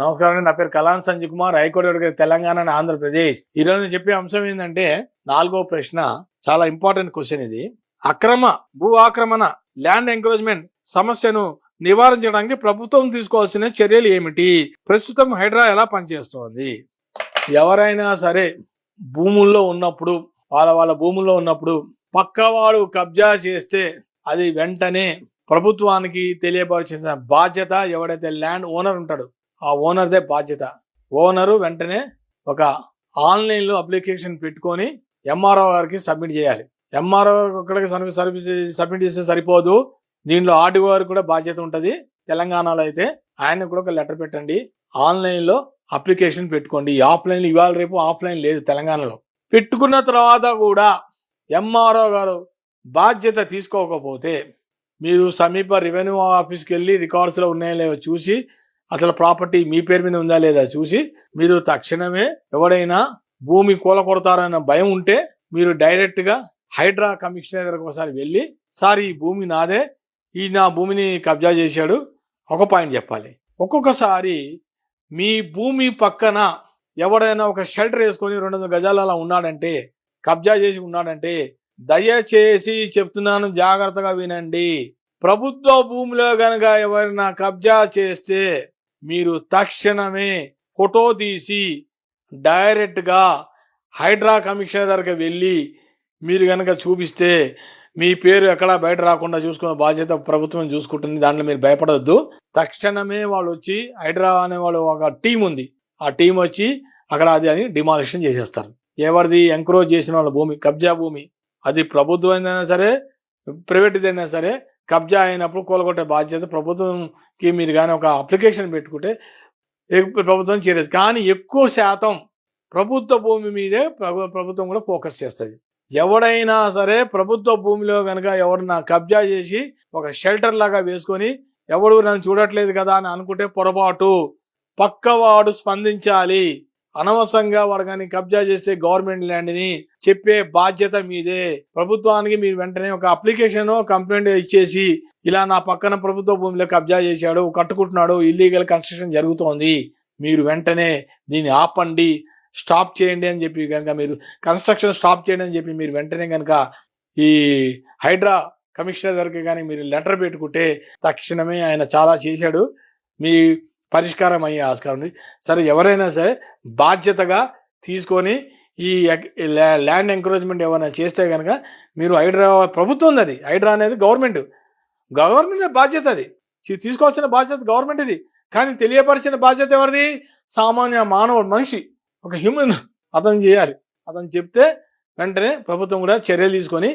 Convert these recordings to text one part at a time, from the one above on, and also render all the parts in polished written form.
నమస్కారం అండి. నా పేరు Kalan Sanjay Kumar, high court advocate, Telangana and Andhra Pradesh. ఈ రోజు చెప్పే అంశం ఏంటంటే 4వ ప్రశ్న, చాలా ఇంపార్టెంట్ క్వశ్చన్ ఇది. అక్రమ భూ ఆక్రమణ ల్యాండ్ ఎంక్రోచ్మెంట్ సమస్యను నివారించడానికి ప్రభుత్వం తీసుకోవాల్సిన చర్యలు ఏమిటి? ప్రస్తుతం హైడ్రా ఎలా పనిచేస్తోంది? ఎవరైనా సరే భూముల్లో ఉన్నప్పుడు, వాళ్ళ భూముల్లో ఉన్నప్పుడు పక్కవాడు కబ్జా చేస్తే అది వెంటనే ప్రభుత్వానికి తెలియపరిచిన బాధ్యత ఎవడైతే ల్యాండ్ ఓనర్ ఉంటాడో ఆ ఓనర్దే బాధ్యత. ఓనరు వెంటనే ఒక ఆన్లైన్లో అప్లికేషన్ పెట్టుకొని ఎంఆర్ఓ గారికి సబ్మిట్ చేయాలి. ఎంఆర్ఓ ఒక్కడికి సబ్మిట్ చేస్తే సరిపోదు, దీంట్లో ఆర్డీఓ గారికి కూడా బాధ్యత ఉంటుంది. తెలంగాణలో అయితే ఆయన కూడా ఒక లెటర్ పెట్టండి, ఆన్లైన్లో అప్లికేషన్ పెట్టుకోండి. ఆఫ్లైన్ ఇవాళ రేపు ఆఫ్లైన్ లేదు తెలంగాణలో. పెట్టుకున్న తర్వాత కూడా ఎంఆర్ఓ గారు బాధ్యత తీసుకోకపోతే మీరు సమీప రెవెన్యూ ఆఫీస్కి వెళ్ళి రికార్డ్స్లో ఉన్నాయో లేవో చూసి, అసలు ప్రాపర్టీ మీ పేరు మీద ఉందా లేదా చూసి, మీరు తక్షణమే ఎవడైనా భూమి కూలకొడతారన్న భయం ఉంటే మీరు డైరెక్ట్గా హైడ్రా కమిషనర్ దగ్గరకు ఒకసారి వెళ్ళి, సార్ ఈ భూమి నాదే, ఈ నా భూమిని కబ్జా చేశాడు, ఒక పాయింట్ చెప్పాలి. ఒక్కొక్కసారి మీ భూమి పక్కన ఎవడైనా ఒక షెల్టర్ వేసుకొని 200 గజాల అలా ఉన్నాడంటే, కబ్జా చేసి ఉన్నాడంటే, దయచేసి చెప్తున్నాను, జాగ్రత్తగా వినండి. ప్రభుత్వ భూమిలో గనక ఎవరైనా కబ్జా చేస్తే మీరు తక్షణమే ఫోటో తీసి డైరెక్ట్గా హైడ్రా కమిషనర్ దగ్గరికి వెళ్ళి మీరు కనుక చూపిస్తే మీ పేరు ఎక్కడా బయట రాకుండా చూసుకునే బాధ్యత ప్రభుత్వం చూసుకుంటుంది. దాంట్లో మీరు భయపడవద్దు. తక్షణమే వాళ్ళు వచ్చి, హైడ్రా అనే వాళ్ళు ఒక టీం ఉంది, ఆ టీం వచ్చి అక్కడ అది డిమాలిషన్ చేసేస్తారు. ఎవరిది ఎంక్రోచ్ చేసిన వాళ్ళ భూమి, కబ్జా భూమి, అది ప్రభుత్వం అయినా సరే ప్రైవేట్ది అయినా సరే, కబ్జా అయినప్పుడు కూలగొట్టే బాధ్యత ప్రభుత్వంకి. మీరు కానీ ఒక అప్లికేషన్ పెట్టుకుంటే ప్రభుత్వం చేరేది. కానీ ఎక్కువ శాతం ప్రభుత్వ భూమి మీదే ప్రభుత్వం కూడా ఫోకస్ చేస్తుంది. ఎవడైనా సరే ప్రభుత్వ భూమిలో కనుక ఎవడన్నా కబ్జా చేసి ఒక షెల్టర్ లాగా వేసుకొని ఎవడు నన్ను చూడట్లేదు కదా అని అనుకుంటే పొరపాటు. పక్కవాడు స్పందించాలి. అనవసరంగా వాడు కానీ కబ్జా చేస్తే గవర్నమెంట్ ల్యాండ్ని చెప్పే బాధ్యత మీదే. ప్రభుత్వానికి మీరు వెంటనే ఒక అప్లికేషన్, కంప్లైంట్ ఇచ్చేసి, ఇలా నా పక్కన ప్రభుత్వ భూమిలో కబ్జా చేశాడు, కట్టుకుంటున్నాడు, ఇల్లీగల్ కన్స్ట్రక్షన్ జరుగుతోంది, మీరు వెంటనే దీన్ని ఆపండి, స్టాప్ చేయండి అని చెప్పి కనుక, మీరు కన్స్ట్రక్షన్ స్టాప్ చేయండి అని చెప్పి మీరు వెంటనే కనుక ఈ హైడ్రా కమిషనర్ దగ్గరికి కానీ మీరు లెటర్ పెట్టుకుంటే తక్షణమే ఆయన చాలా చేశాడు, మీ పరిష్కారం అయ్యే ఆస్కారం ఉంది. సరే, ఎవరైనా సరే బాధ్యతగా తీసుకొని ఈ ల్యాండ్ ఎంకరేజ్మెంట్ ఏమైనా చేస్తే కనుక మీరు హైడ్రా, ప్రభుత్వం అది, హైడ్రా అనేది గవర్నమెంట్ బాధ్యత, అది తీసుకోవాల్సిన బాధ్యత గవర్నమెంట్ ఇది. కానీ తెలియపరిచిన బాధ్యత ఎవరిది? సామాన్య మానవుడు, మనిషి, ఒక హ్యూమన్, అతను చేయాలి. అతను చెప్తే వెంటనే ప్రభుత్వం కూడా చర్యలు తీసుకొని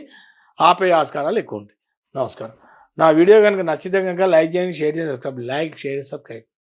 ఆపే ఆస్కారాలు ఎక్కువ ఉంటాయి. నమస్కారం. నా వీడియో కనుక నచ్చితే కనుక లైక్ చేయండి, షేర్ చేయండి, సబ్స్క్రైబ్.